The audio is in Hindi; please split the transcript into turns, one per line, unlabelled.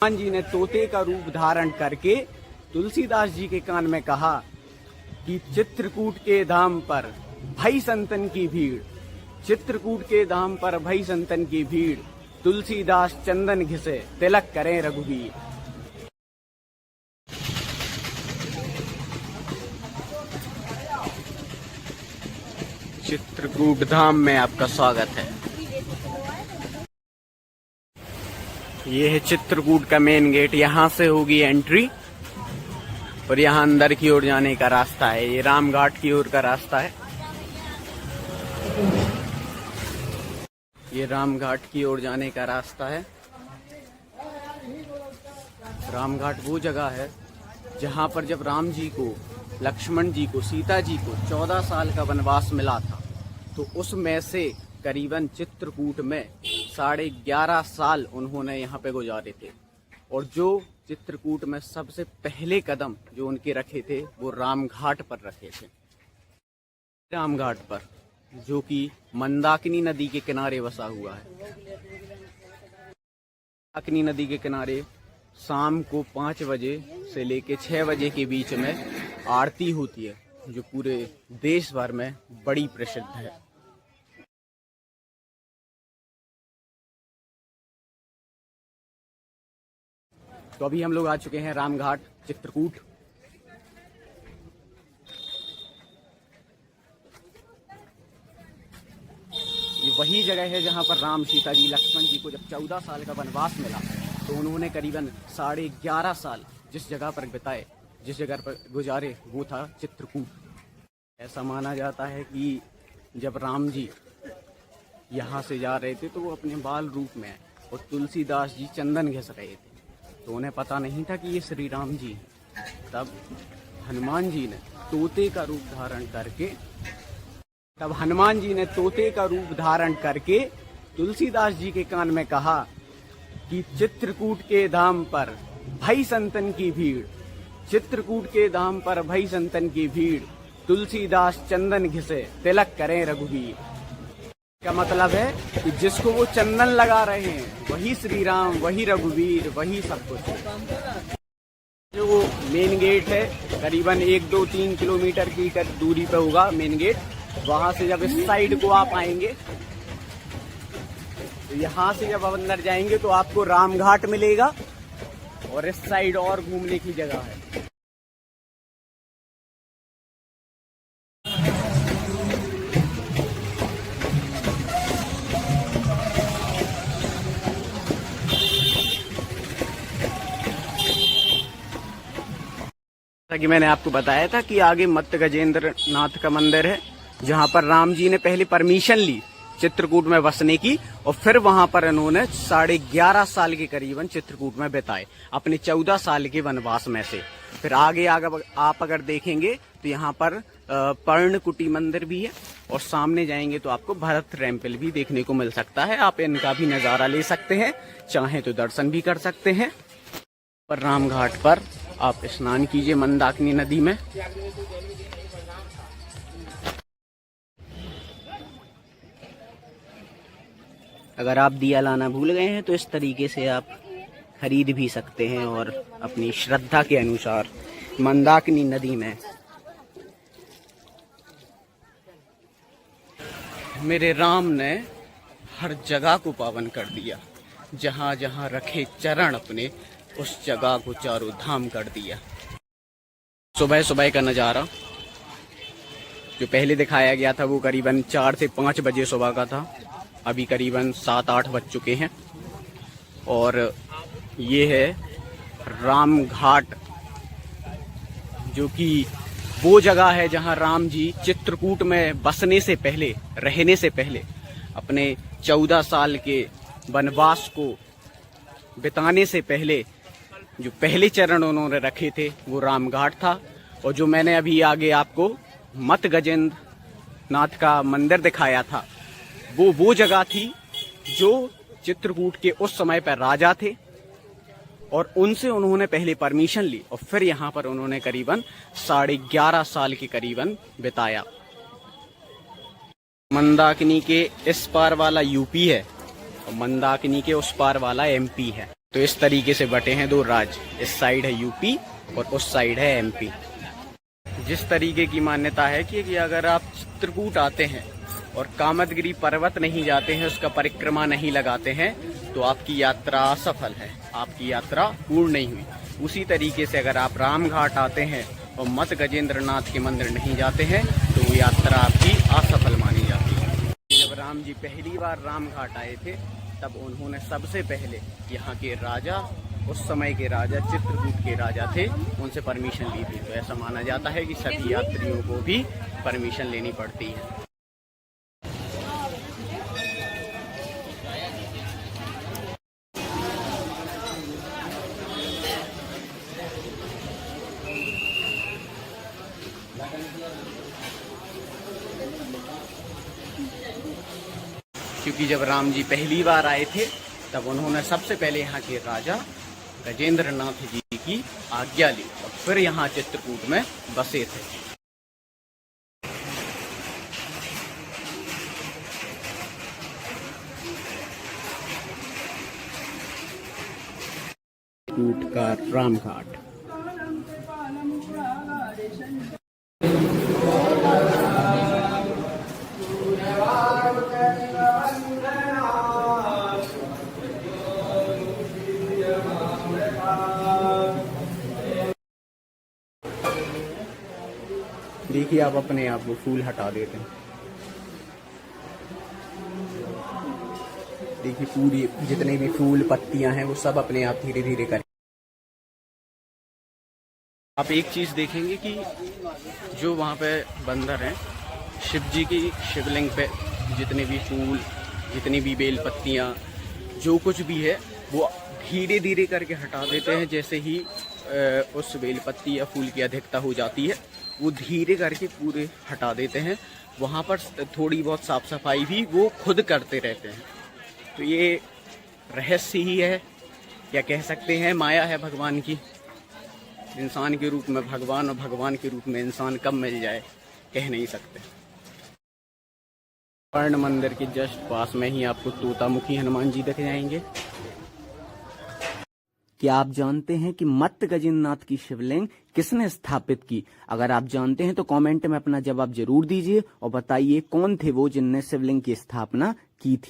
हनुमान जी ने तोते का रूप धारण करके तुलसीदास जी के कान में कहा कि चित्रकूट के धाम पर भई संतन की भीड़, चित्रकूट के धाम पर भई संतन की भीड़, तुलसीदास चंदन घिसे तिलक करें रघुवीर। चित्रकूट धाम में आपका स्वागत है। ये है चित्रकूट का मेन गेट, यहाँ से होगी एंट्री और यहाँ अंदर की ओर जाने का रास्ता है। ये रामघाट की ओर का रास्ता है। ये रामघाट की ओर जाने का रास्ता है। रामघाट वो जगह है जहाँ पर जब राम जी को, लक्ष्मण जी को, सीता जी को 14 साल का वनवास मिला था, तो उसमें से करीबन चित्रकूट में 11.5 साल उन्होंने यहाँ पे गुजारे थे। और जो चित्रकूट में सबसे पहले कदम जो उनके रखे थे वो रामघाट पर रखे थे। रामघाट पर, जो कि मंदाकिनी नदी के किनारे बसा हुआ है। मंदाकिनी नदी के किनारे शाम को 5 बजे से लेके 6 बजे के बीच में आरती होती है, जो पूरे देश भर में बड़ी प्रसिद्ध है। तो अभी हम लोग आ चुके हैं रामघाट चित्रकूट। ये वही जगह है जहां पर राम, सीता जी, लक्ष्मण जी को जब 14 साल का वनवास मिला, तो उन्होंने करीबन 11.5 साल जिस जगह पर बिताए, जिस जगह पर गुजारे, वो था चित्रकूट। ऐसा माना जाता है कि जब राम जी यहाँ से जा रहे थे तो वो अपने बाल रूप में आए और तुलसीदास जी चंदन घिस रहे थे, तो उन्हें पता नहीं था कि ये श्री राम जी हैं। तब हनुमान जी ने तोते का रूप धारण करके तुलसीदास जी के कान में कहा कि चित्रकूट के धाम पर भई संतन की भीड़, चित्रकूट के धाम पर भई संतन की भीड़, तुलसीदास चंदन घिसे तिलक करें रघुवीर। का मतलब है कि जिसको वो चंदन लगा रहे हैं वही श्री राम, वही रघुवीर, वही सब कुछ। जो मेन गेट है करीबन 1-2-3 किलोमीटर की दूरी पे होगा मेन गेट। वहां से जब इस साइड को आप आएंगे, तो यहाँ से जब आप अंदर जाएंगे तो आपको रामघाट मिलेगा और इस साइड और घूमने की जगह है। जैसा कि मैंने आपको बताया था कि आगे मत्त गजेंद्र नाथ का मंदिर है, जहां पर राम जी ने पहले परमिशन ली चित्रकूट में बसने की, और फिर वहां पर इन्होंने 11.5 साल के करीबन चित्रकूट में बिताए अपने 14 साल के वनवास में से। फिर आगे आप अगर देखेंगे तो यहाँ पर पर्णकुटी मंदिर भी है, और सामने जाएंगे तो आपको भरत टेम्पल भी देखने को मिल सकता है। आप इनका भी नजारा ले सकते हैं, चाहे तो दर्शन भी कर सकते हैं। पर रामघाट पर आप स्नान कीजिए मंदाकिनी नदी में। अगर आप दिया लाना भूल गए हैं तो इस तरीके से आप खरीद भी सकते हैं और अपनी श्रद्धा के अनुसार मंदाकिनी नदी में। मेरे राम ने हर जगह को पावन कर दिया, जहां जहां रखे चरण अपने, उस जगह को चारों धाम कर दिया। सुबह सुबह का नज़ारा जो पहले दिखाया गया था वो करीबन 4 से 5 बजे सुबह का था। अभी करीबन 7-8 बज चुके हैं। और ये है रामघाट, जो कि वो जगह है जहां राम जी चित्रकूट में बसने से पहले, रहने से पहले, अपने 14 साल के वनवास को बिताने से पहले जो पहले चरण उन्होंने रखे थे वो रामघाट था। और जो मैंने अभी आगे आपको मत्त गजेंद्र नाथ का मंदिर दिखाया था, वो जगह थी जो चित्रकूट के उस समय पर राजा थे, और उनसे उन्होंने पहले परमिशन ली और फिर यहाँ पर उन्होंने करीबन 11.5 साल के करीबन बिताया। मंदाकिनी के इस पार वाला यूपी है और मंदाकिनी के उस पार वाला एमपी है। तो इस तरीके से बटे हैं दो राज्य, इस साइड है यूपी और उस साइड है एमपी। जिस तरीके की मान्यता है कि अगर आप चित्रकूट आते हैं और कामदगिरी पर्वत नहीं जाते हैं, उसका परिक्रमा नहीं लगाते हैं, तो आपकी यात्रा असफल है, आपकी यात्रा पूर्ण नहीं हुई। उसी तरीके से अगर आप रामघाट आते हैं और मत गजेंद्र नाथ के मंदिर नहीं जाते हैं, तो वो यात्रा आपकी असफल मानी जाती है। जब राम जी पहली बार रामघाट आए थे, तब उन्होंने सबसे पहले यहाँ के राजा, उस समय के राजा चित्रकूट के राजा थे, उनसे परमिशन ली थी। तो ऐसा माना जाता है कि सभी यात्रियों को भी परमिशन लेनी पड़ती है। क्योंकि जब राम जी पहली बार आए थे, तब उन्होंने सबसे पहले यहाँ के राजा गजेंद्र नाथ जी की आज्ञा ली और फिर यहाँ चित्रकूट में बसे थे। चित्रकूट का रामघाट। देखिए, आप अपने आप वो फूल हटा देते हैं। देखिए, पूरी जितने भी फूल पत्तियां हैं वो सब अपने आप धीरे धीरे करें। आप एक चीज देखेंगे कि जो वहाँ पे बंदर हैं, शिव जी की शिवलिंग पे जितने भी फूल, जितनी भी बेल पत्तियां, जो कुछ भी है, वो धीरे धीरे करके हटा देते हैं। जैसे ही उस बेल पत्ती या फूल की अधिकता हो जाती है, वो धीरे करके पूरे हटा देते हैं। वहाँ पर थोड़ी बहुत साफ सफाई भी वो खुद करते रहते हैं। तो ये रहस्य ही है, या कह सकते हैं माया है भगवान की। इंसान के रूप में भगवान और भगवान के रूप में इंसान कब मिल जाए, कह नहीं सकते। स्वर्ण मंदिर के जस्ट पास में ही आपको तोतामुखी हनुमान जी दिख जाएंगे। क्या आप जानते हैं कि मत गजेंद्रनाथ की शिवलिंग किसने स्थापित की? अगर आप जानते हैं तो कमेंट में अपना जवाब जरूर दीजिए और बताइए कौन थे वो जिनने शिवलिंग की स्थापना की थी।